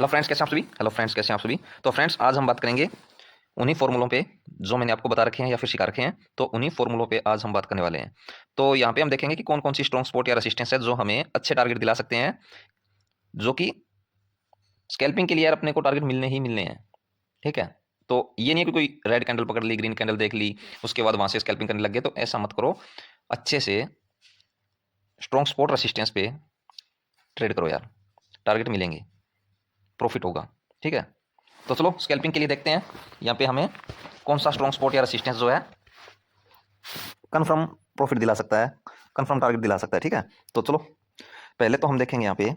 Hello friends, कैसे हैं आप सभी। हेलो फ्रेंड्स, कैसे हैं आप सभी। तो फ्रेंड्स, आज हम बात करेंगे उन्हीं फॉर्मूलों पे जो मैंने आपको बता रखे हैं या फिर सिखा रखे हैं। तो उन्हीं फॉर्मूलों पे आज हम बात करने वाले हैं। तो यहाँ पे हम देखेंगे कि कौन कौन सी स्ट्रॉन्ग स्पॉट या रेसिस्टेंस है जो हमें अच्छे टारगेट दिला सकते हैं, जो कि स्कैल्पिंग के लिए यार अपने को टारगेट मिलने ही मिलने हैं। ठीक है। तो ये नहीं है कि कोई रेड कैंडल पकड़ ली, ग्रीन कैंडल देख ली, उसके बाद वहां से स्कैल्पिंग करने लग गए। तो ऐसा मत करो, अच्छे से स्ट्रॉन्ग स्पॉट रेसिस्टेंस पे ट्रेड करो यार, टारगेट मिलेंगे, प्रॉफिट होगा। ठीक है। तो चलो स्कैल्पिंग के लिए देखते हैं यहाँ पे हमें कौन सा स्ट्रॉन्ग स्पॉट या रेसिस्टेंस जो है कंफर्म प्रॉफिट दिला सकता है, कंफर्म टारगेट दिला सकता है। ठीक है। तो चलो पहले तो हम देखेंगे यहाँ पे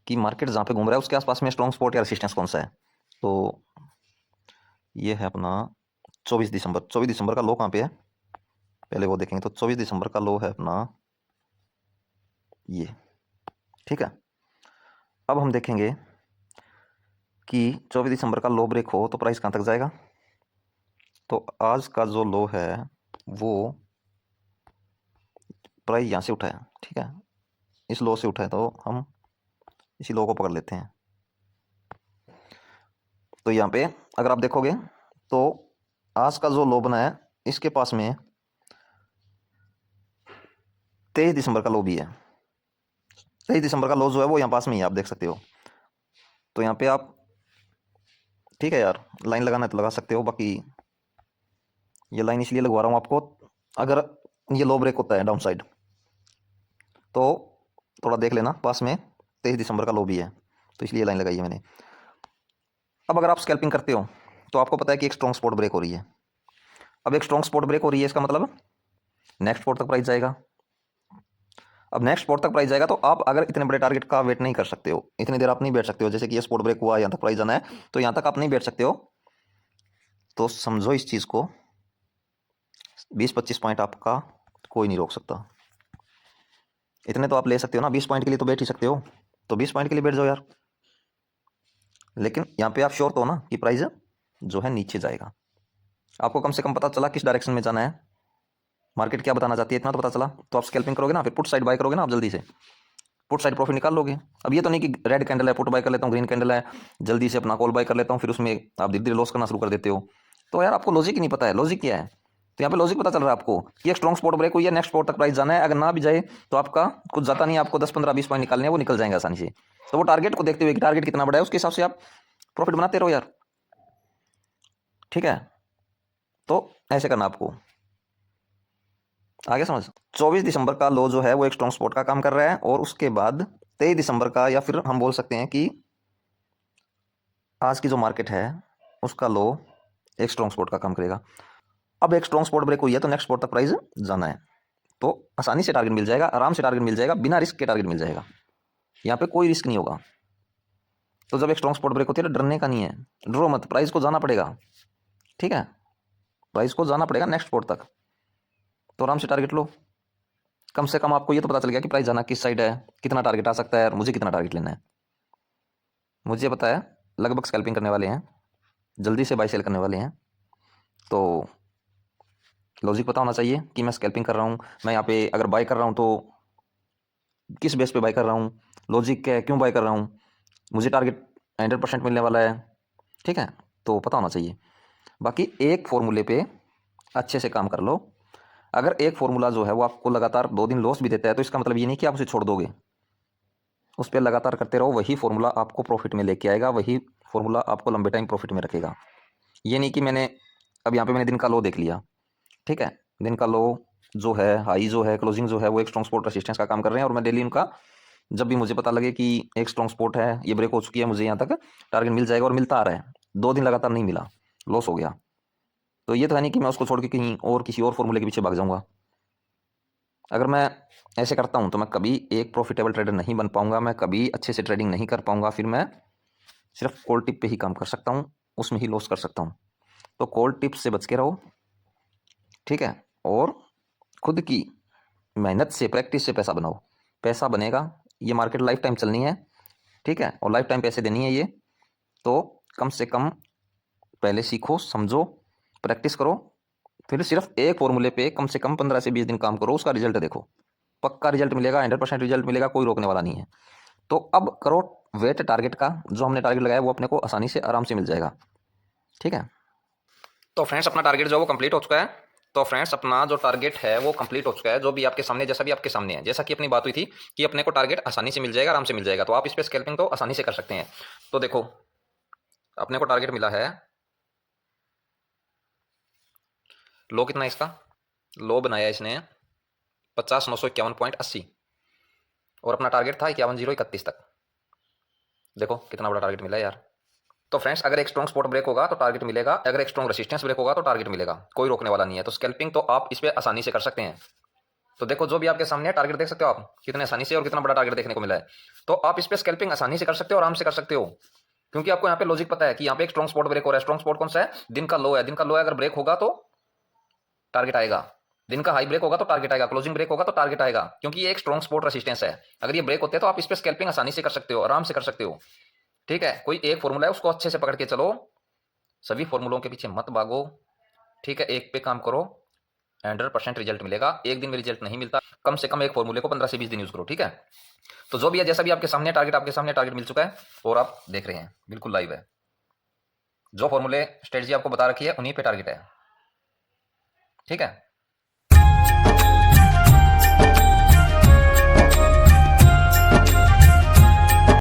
कि मार्केट जहाँ पे घूम रहा है उसके आसपास में स्ट्रॉन्ग स्पॉट या रेसिस्टेंस कौन सा है। तो ये है अपना 24 दिसंबर। 24 दिसंबर का लो कहाँ पे है, पहले वो देखेंगे। तो 24 दिसंबर का लो है अपना ये। ठीक है। अब हम देखेंगे कि 24 दिसंबर का लो ब्रेक हो तो प्राइस कहाँ तक जाएगा। तो आज का जो लो है वो प्राइस यहाँ से उठाया। ठीक है। इस लो से उठाए तो हम इसी लो को पकड़ लेते हैं। तो यहाँ पे अगर आप देखोगे तो आज का जो लो बना है इसके पास में 23 दिसंबर का लो भी है। 23 दिसंबर का लो जो है वो यहाँ पास में ही है, आप देख सकते हो। तो यहाँ पे आप, ठीक है यार, लाइन लगाना है तो लगा सकते हो। बाकी ये लाइन इसलिए लगवा रहा हूँ आपको, अगर ये लो ब्रेक होता है डाउन साइड तो थोड़ा देख लेना, पास में 23 दिसंबर का लो भी है, तो इसलिए लाइन लगाई है मैंने। अब अगर आप स्कैल्पिंग करते हो तो आपको पता है कि एक स्ट्रॉन्ग स्पॉट ब्रेक हो रही है। अब एक स्ट्रॉन्ग स्पॉट ब्रेक हो रही है, इसका मतलब नेक्स्ट स्पॉट तक प्राइस जाएगा। अब नेक्स्ट स्पॉट तक प्राइस जाएगा तो आप अगर इतने बड़े टारगेट का वेट नहीं कर सकते हो, इतनी देर आप नहीं बैठ सकते हो, जैसे कि ये स्पॉट ब्रेक हुआ, यहाँ तक प्राइस जाना है तो यहाँ तक आप नहीं बैठ सकते हो। तो समझो इस चीज़ को, 20-25 पॉइंट आपका कोई नहीं रोक सकता। इतने तो आप ले सकते हो ना, 20 पॉइंट के लिए तो बैठ ही सकते हो, तो 20 पॉइंट के लिए बैठ जाओ यार। लेकिन यहाँ पे आप श्योर तो हो ना कि प्राइस जो है नीचे जाएगा। आपको कम से कम पता चला किस डायरेक्शन में जाना है, मार्केट क्या बताना चाहती है, इतना तो पता चला। तो आप स्कैल्पिंग करोगे ना, फिर पुट साइड बाय करोगे ना, आप जल्दी से पुट साइड प्रॉफिट निकाल लोगे। अब ये तो नहीं कि रेड कैंडल है पुट बाय कर लेता हूँ, ग्रीन कैंडल है जल्दी से अपना कॉल बाय कर लेता हूँ, फिर उसमें आप धीरे धीरे लॉस करना शुरू कर देते हो। तो यार आपको लॉजिक ही नहीं पता है, लॉजिक क्या है। तो यहाँ पे लॉजिक पता चल रहा है आपको कि एक स्ट्रॉन्ग स्पॉट ब्रेक हुई है, नेक्स्ट स्पॉट तक प्राइस जाना है। अगर ना भी जाए तो आपका कुछ जाता नहीं है, आपको 10-15-20 पॉइंट निकालने हैं, वो निकल जाएंगे आसानी से। तो वो टारगेट को देखते हुए कि टारगेट कितना बड़ा है उसके हिसाब से आप प्रॉफिट बनाते रहो यार। ठीक है। तो ऐसे करना आपको, आगे समझ। 24 दिसंबर का लो जो है वो एक स्ट्रॉन्ग स्पॉट का काम कर रहा है, और उसके बाद 23 दिसंबर का, या फिर हम बोल सकते हैं कि आज की जो मार्केट है उसका लो एक स्ट्रॉन्ग स्पॉट का काम करेगा। अब एक स्ट्रॉन्ग स्पॉट ब्रेक हुई है तो नेक्स्ट स्पॉट तक प्राइस जाना है, तो आसानी से टारगेट मिल जाएगा, आराम से टारगेट मिल जाएगा, बिना रिस्क के टारगेट मिल जाएगा। यहाँ पे कोई रिस्क नहीं होगा। तो जब एक स्ट्रॉन्ग स्पॉट ब्रेक होती है तो डरने का नहीं है, डरो मत, प्राइस को जाना पड़ेगा। ठीक है। प्राइस को जाना पड़ेगा नेक्स्ट स्पॉट तक, तो आराम से टारगेट लो। कम से कम आपको ये तो पता चल गया कि प्राइस जाना किस साइड है, कितना टारगेट आ सकता है, और मुझे कितना टारगेट लेना है। मुझे पता है लगभग स्कैल्पिंग करने वाले हैं, जल्दी से बाई सेल करने वाले हैं। तो लॉजिक पता होना चाहिए कि मैं स्कैल्पिंग कर रहा हूँ, मैं यहाँ पे अगर बाय कर रहा हूँ तो किस बेस पे बाय कर रहा हूँ, लॉजिक क्या है, क्यों बाय कर रहा हूँ, मुझे टारगेट 100% मिलने वाला है। ठीक है। तो पता होना चाहिए। बाकी एक फॉर्मूले पे अच्छे से काम कर लो। अगर एक फॉर्मूला जो है वो आपको लगातार 2 दिन लॉस भी देता है तो इसका मतलब ये नहीं कि आप उसे छोड़ दोगे, उस पर लगातार करते रहो। वही फॉर्मूला आपको प्रॉफिट में लेके आएगा, वही फॉर्मूला आपको लंबे टाइम प्रॉफिट में रखेगा। ये नहीं कि मैंने अब यहाँ पे मैंने दिन का लो देख लिया, ठीक है, दिन का लो जो है, हाई जो है, क्लोजिंग जो है, वो एक स्ट्रॉन्ग स्पॉट रेसिस्टेंस का काम कर रहे हैं, और मैं डेली उनका, जब भी मुझे पता लगे कि एक स्ट्रॉन्ग स्पॉट है, ये ब्रेक हो चुकी है, मुझे यहाँ तक टारगेट मिल जाएगा, और मिलता आ रहा है। 2 दिन लगातार नहीं मिला, लॉस हो गया। तो ये तो है नहीं कि मैं उसको छोड़ के कहीं और किसी और फॉर्मूले के पीछे भाग जाऊंगा। अगर मैं ऐसे करता हूँ तो मैं कभी एक प्रॉफिटेबल ट्रेडर नहीं बन पाऊंगा, मैं कभी अच्छे से ट्रेडिंग नहीं कर पाऊंगा। फिर मैं सिर्फ कॉल टिप पे ही काम कर सकता हूँ, उसमें ही लॉस कर सकता हूँ। तो कॉल टिप से बच के रहो। ठीक है। और खुद की मेहनत से, प्रैक्टिस से पैसा बनाओ, पैसा बनेगा। ये मार्केट लाइफ टाइम चलनी है। ठीक है। और लाइफ टाइम पैसे देनी है ये। तो कम से कम पहले सीखो, समझो, प्रैक्टिस करो, फिर सिर्फ एक फॉर्मूले पे कम से कम 15 से 20 दिन काम करो, उसका रिजल्ट देखो, पक्का रिजल्ट मिलेगा, 100% रिजल्ट मिलेगा, कोई रोकने वाला नहीं है। तो अब करो वेट टारगेट का जो हमने टारगेट लगाया वो अपने को आसानी से आराम से मिल जाएगा। ठीक है, तो फ्रेंड्स अपना टारगेट जो है वो कंप्लीट हो चुका है। तो फ्रेंड्स अपना जो टारगेट है वो कंप्लीट हो चुका है, जो भी आपके सामने, जैसा भी आपके सामने है, जैसा कि अपनी बात हुई थी कि अपने को टारगेट आसानी से मिल जाएगा, आराम से मिल जाएगा, तो आप इस पे स्कैल्पिंग तो आसानी से कर सकते हैं। तो देखो अपने को टारगेट मिला है, लो कितना इसका, लो बनाया इसने 50,951.80 और अपना टारगेट था 51,031 तक। देखो कितना बड़ा टारगेट मिला है यार। तो फ्रेंड्स अगर एक स्ट्रॉन्ग सपोर्ट ब्रेक होगा तो टारगेट मिलेगा, अगर एक स्ट्रॉन्ग रेसिस्टेंस ब्रेक होगा तो टारगेट मिलेगा, कोई रोकने वाला नहीं है। तो स्कैल्पिंग तो आप इस पे आसानी से कर सकते हैं। तो देखो जो भी आपके सामने है टारगेट देख सकते हो आप कितने आसानी से, और कितना बड़ा टारगेट देखने को मिला है। तो आप इस पे स्कैल्पिंग आसानी से कर सकते हो, आराम से कर सकते हो, क्योंकि आपको यहाँ पे लॉजिक पता है कि यहाँ पे एक स्ट्रॉन्ग स्पॉट ब्रेक हो रहा है। स्ट्रॉन्ग स्पॉट कौन सा है, दिन का लो है, दिन का लो है, अगर ब्रेक होगा तो टारगेट आएगा, दिन का हाई ब्रेक होगा तो टारगेट आएगा, क्लोजिंग ब्रेक होगा तो टारगेट आएगा, क्योंकि ये एक स्ट्रॉन्ग सपोर्ट रेसिस्टेंस है। अगर ये ब्रेक होते हैं तो आप इस पे स्कैल्पिंग आसानी से कर सकते हो, आराम से कर सकते हो। ठीक है, कोई एक फॉर्मूला है उसको अच्छे से पकड़ के चलो, सभी फॉर्मूलों के पीछे मत भागो। ठीक है, एक पे काम करो, 100% रिजल्ट मिलेगा। एक दिन में रिजल्ट नहीं मिलता, कम से कम एक फॉर्मूले को 15 से 20 दिन यूज करो। ठीक है, तो जो भी है, जैसा भी आपके सामने टारगेट, आपके सामने टारगेट मिल चुका है और आप देख रहे हैं बिल्कुल लाइव है। जो फॉर्मूले स्ट्रेटजी आपको बता रखी है उन्हीं पे टारगेट है। ठीक है,